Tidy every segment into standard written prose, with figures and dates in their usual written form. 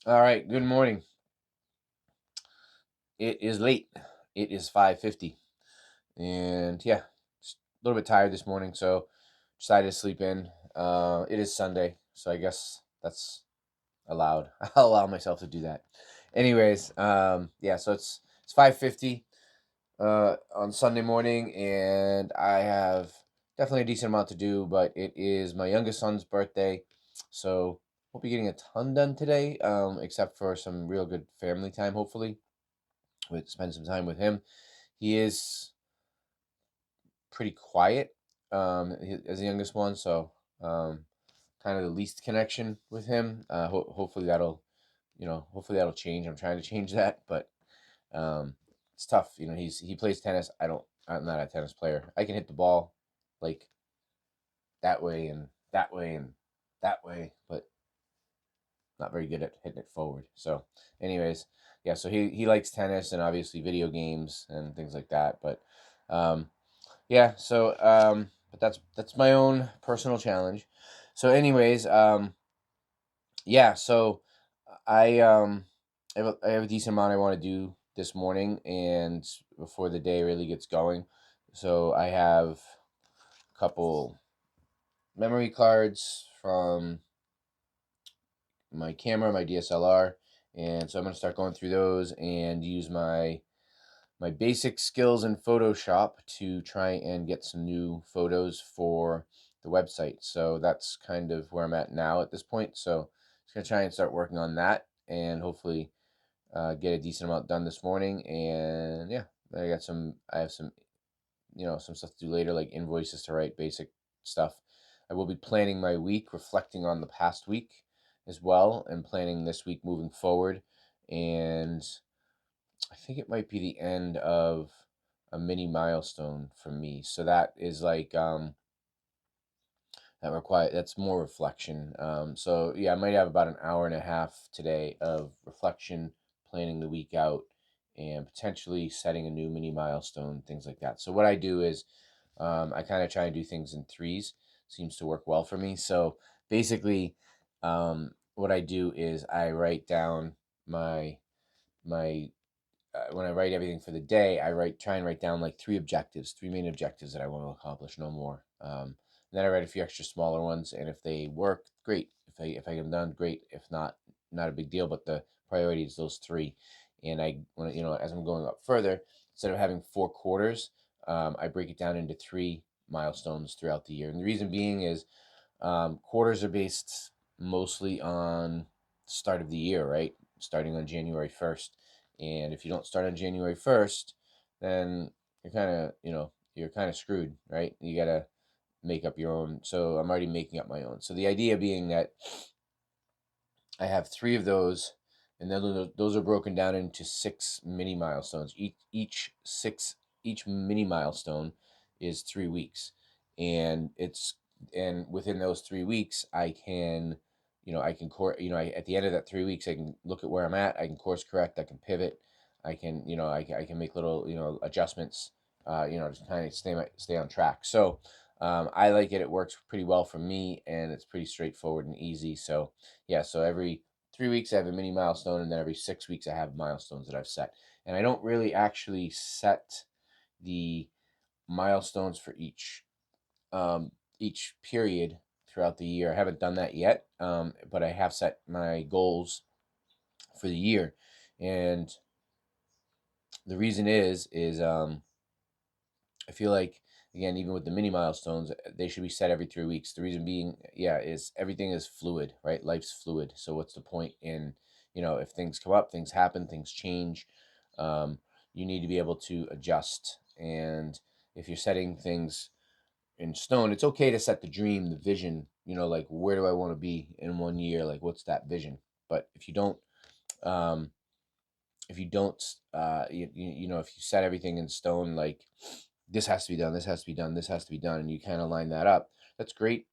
All right, good morning. It is late. It is 5:50. And yeah, just a little bit tired this morning, so decided to sleep in. It is Sunday, so I guess that's allowed. I'll allow myself to do that. Anyways, yeah, so it's 5:50 on Sunday morning, and I have definitely a decent amount to do, but it is my youngest son's birthday, so won't be getting a ton done today, except for some real good family time, hopefully. With spend some time with him. He is pretty quiet, as the youngest one, so um, kind of the least connection with him. Hopefully hopefully that'll change. I'm trying to change that, but um, it's tough. He plays tennis. I'm not a tennis player. I can hit the ball like that way and that way and that way, but not very good at hitting it forward. So, anyways, yeah. So he likes tennis and obviously video games and things like that. But um, yeah. But that's my own personal challenge. So, anyways, yeah. So I have a decent amount I want to do this morning and before the day really gets going. So I have a couple memory cards from my camera, my DSLR, and so I'm going to start going through those and use my basic skills in Photoshop to try and get some new photos for the website. So that's kind of where I'm at now at this point. So just gonna try and start working on that and hopefully get a decent amount done this morning. And yeah, I have some some stuff to do later, like invoices to write, basic stuff. I will be planning my week, reflecting on the past week as well, and planning this week moving forward. And I think it might be the end of a mini milestone for me. So that is like that's more reflection. So yeah, I might have about an hour and a half today of reflection, planning the week out, and potentially setting a new mini milestone, things like that. So what I do is I kind of try and do things in threes. Seems to work well for me. So basically, what I do is I write down my when I write everything for the day, try and write down like three main objectives that I want to accomplish, no more. And then I write a few extra smaller ones, and if they work, great. If I get them done, great. If not, not a big deal. But the priority is those three. And as I'm going up further, instead of having 4 quarters, I break it down into three milestones throughout the year. And the reason being is quarters are based mostly on start of the year, right? Starting on January 1st. And if you don't start on January 1st, then you're kind of screwed, right? You gotta make up your own. So I'm already making up my own. So the idea being that I have three of those, and then those are broken down into six mini milestones. Each mini milestone is 3 weeks, and within those 3 weeks, at the end of that 3 weeks, I can look at where I'm at. I can course correct. I can pivot. I can make little adjustments. Just kind of stay on track. So I like it. It works pretty well for me, and it's pretty straightforward and easy. So yeah, so every 3 weeks I have a mini milestone, and then every 6 weeks I have milestones that I've set. And I don't really actually set the milestones for each period throughout the year. I haven't done that yet, but I have set my goals for the year, and the reason is I feel like, again, even with the mini milestones, they should be set every 3 weeks. The reason being, yeah, is everything is fluid, right? Life's fluid. So what's the point in, if things come up, things happen, things change. Um, you need to be able to adjust. And if you're setting things in stone, it's okay to set the dream, the vision. Like, where do I want to be in 1 year? Like, what's that vision? But um, if you don't if you set everything in stone, like, this has to be done, this has to be done, this has to be done, and you kind of line that up, that's great.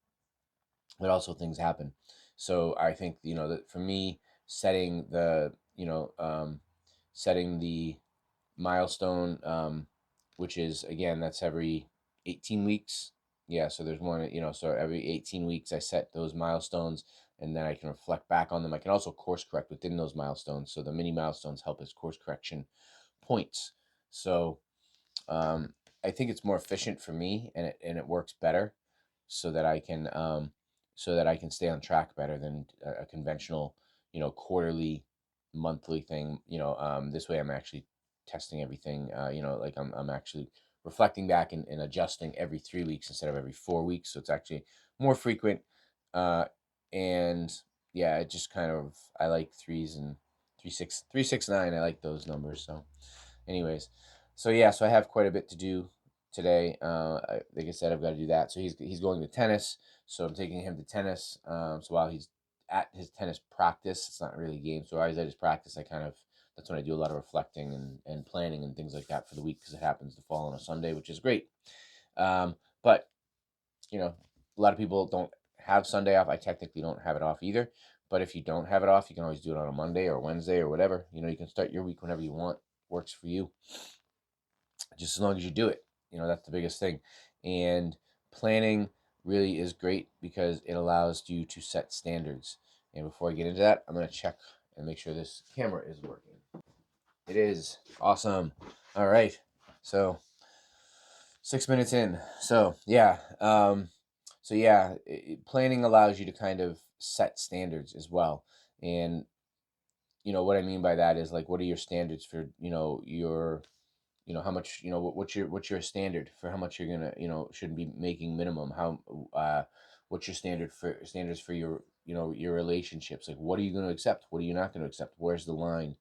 But also things happen. So I think, that for me, setting the milestone, which is, again, that's every 18 weeks. Yeah, so there's one, so every 18 weeks I set those milestones, and then I can reflect back on them. I can also course correct within those milestones. So the mini milestones help as course correction points. So um, I think it's more efficient for me, and it works better, so that I can stay on track better than a conventional, quarterly, monthly thing. This way I'm actually testing everything. Like I'm actually reflecting back and adjusting every 3 weeks instead of every 4 weeks. So it's actually more frequent. Uh, and yeah, it just kind of, I like threes and 3, 6, 3, 6, 9. I like those numbers. So anyways, so yeah, so I have quite a bit to do today. Like I said, I've got to do that. So he's going to tennis, so I'm taking him to tennis. So while he's at his tennis practice, it's not really a game. So while he's at his practice, that's when I do a lot of reflecting and planning and things like that for the week, because it happens to fall on a Sunday, which is great. But a lot of people don't have Sunday off. I technically don't have it off either. But if you don't have it off, you can always do it on a Monday or Wednesday or whatever. You can start your week whenever you want. Works for you, just as long as you do it. That's the biggest thing. And planning really is great because it allows you to set standards. And before I get into that, I'm going to check and make sure this camera is working. It is. Awesome. All right. So 6 minutes in. Planning allows you to kind of set standards as well. And what I mean by that is, like, what are your standards for your how much, what's your standard for how much you're gonna, should be making minimum, how what's your standards for your relationships, like what are you going to accept, what are you not going to accept, where's the line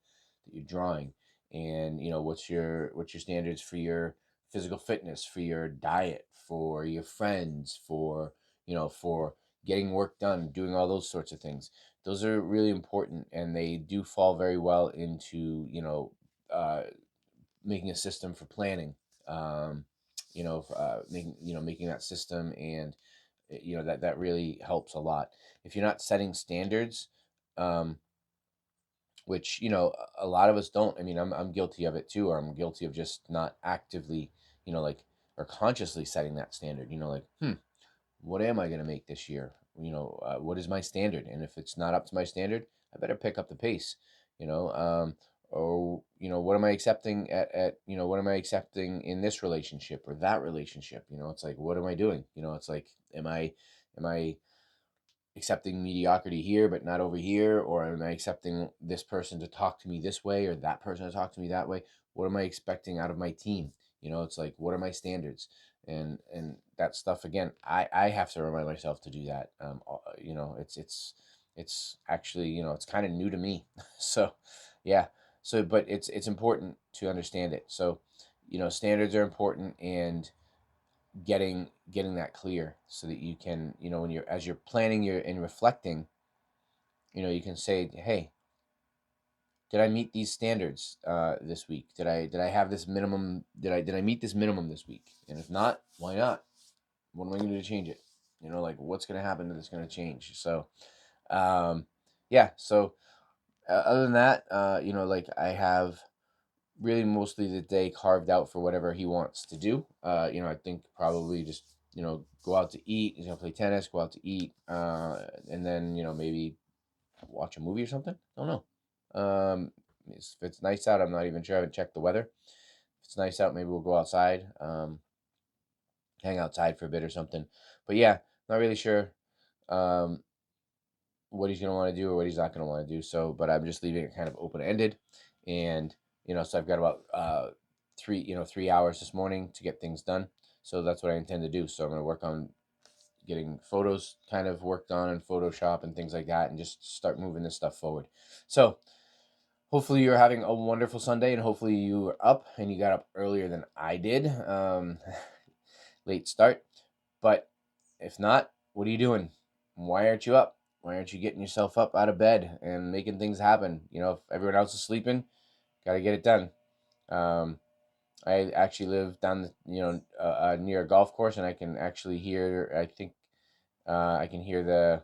that you're drawing, and what's your standards for your physical fitness, for your diet, for your friends, for getting work done, doing all those sorts of things. Those are really important, and they do fall very well into uh, making a system for planning. Making that system, and that really helps a lot. If you're not setting standards, um, which a lot of us don't. I mean, I'm guilty of it too, or I'm guilty of just not actively, like, or consciously setting that standard. Like, what am I going to make this year? What is my standard? And if it's not up to my standard, I better pick up the pace. You know, um, or what am I accepting what am I accepting in this relationship or that relationship? It's like, what am I doing? It's like, am I accepting mediocrity here but not over here, or am I accepting this person to talk to me this way or that person to talk to me that way? What am I expecting out of my team? It's like, what are my standards? And that stuff, again, I have to remind myself to do that. It's actually, it's kind of new to me. So yeah, but it's important to understand it. So standards are important, and getting that clear so that you can, when you're as you're planning your and reflecting, you can say, hey, did I meet these standards this week? Did I have this minimum? Did I meet this minimum this week? And if not, why not? What am I going to do to change it? Like, what's going to happen that's going to change? So yeah, so other than that, like, I have really mostly the day carved out for whatever he wants to do. I think probably just, go out to eat. He's gonna play tennis, go out to eat, and then maybe watch a movie or something. I don't know. If it's nice out, I'm not even sure. I haven't checked the weather. If it's nice out, maybe we'll go outside, hang outside for a bit or something. But yeah, not really sure. Um, what he's going to want to do or what he's not going to want to do. So, but I'm just leaving it kind of open ended, and so I've got about 3 hours this morning to get things done. So that's what I intend to do. So I'm going to work on getting photos kind of worked on in Photoshop and things like that, and just start moving this stuff forward. So hopefully you're having a wonderful Sunday, and hopefully you were up and you got up earlier than I did. Late start, but if not, what are you doing? Why aren't you up? Why aren't you getting yourself up out of bed and making things happen? If everyone else is sleeping, got to get it done. I actually live down near a golf course, and I can actually hear. I think I can hear the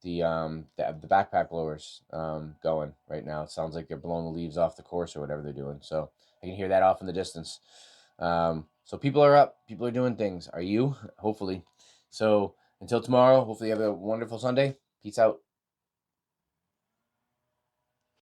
backpack blowers going right now. It sounds like they're blowing the leaves off the course or whatever they're doing. So I can hear that off in the distance. So people are up, people are doing things. Are you? Hopefully. So until tomorrow, hopefully you have a wonderful Sunday. Peace out.